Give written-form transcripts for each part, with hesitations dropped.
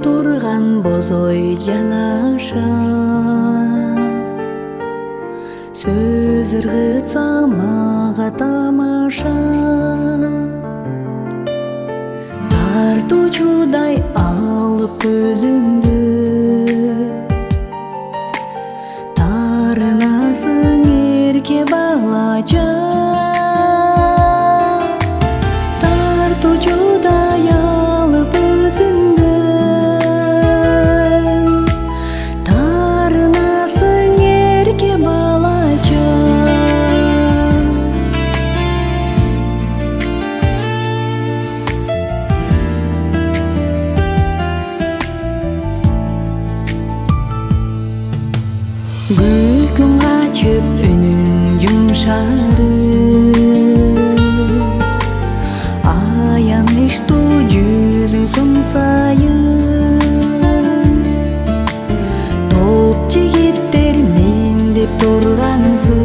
турган боз ой жанаша, сөз ыргытса мага тамаша. Тартуучудай алып көзүңдү, тарынасың эрке балача. Тартуучудай алып өзүңдү, тарынасың эрке балача. Күлкүң качып үнүң жумшарып, аянычтуу жүзүң сомсайып. Топ жигиттер мен деп тургансың,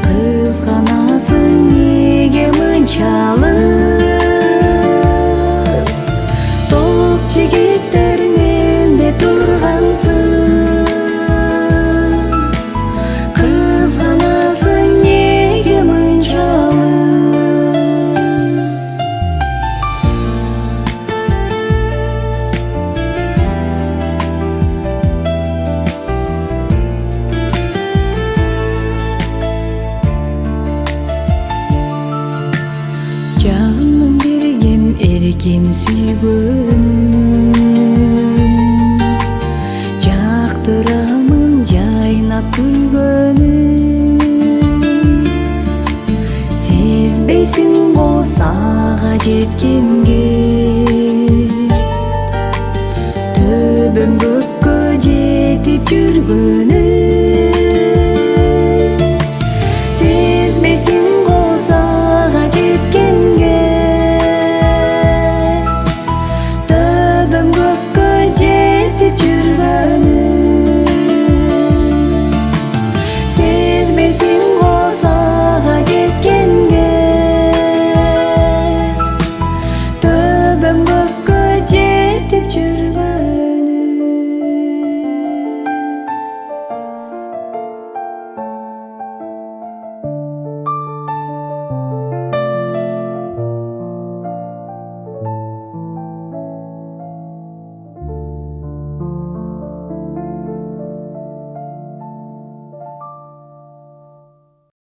кызганасың неге мынчалык. Топ жигиттер мен деп тургансың, кызганасың неге мынчалык. Жаным берген эркем сүйгөнүм, жактырамын жайнап күлгөнүм. Сезбейсиң го сага жеткенге, төбөң көккө жетип жүргөнүм.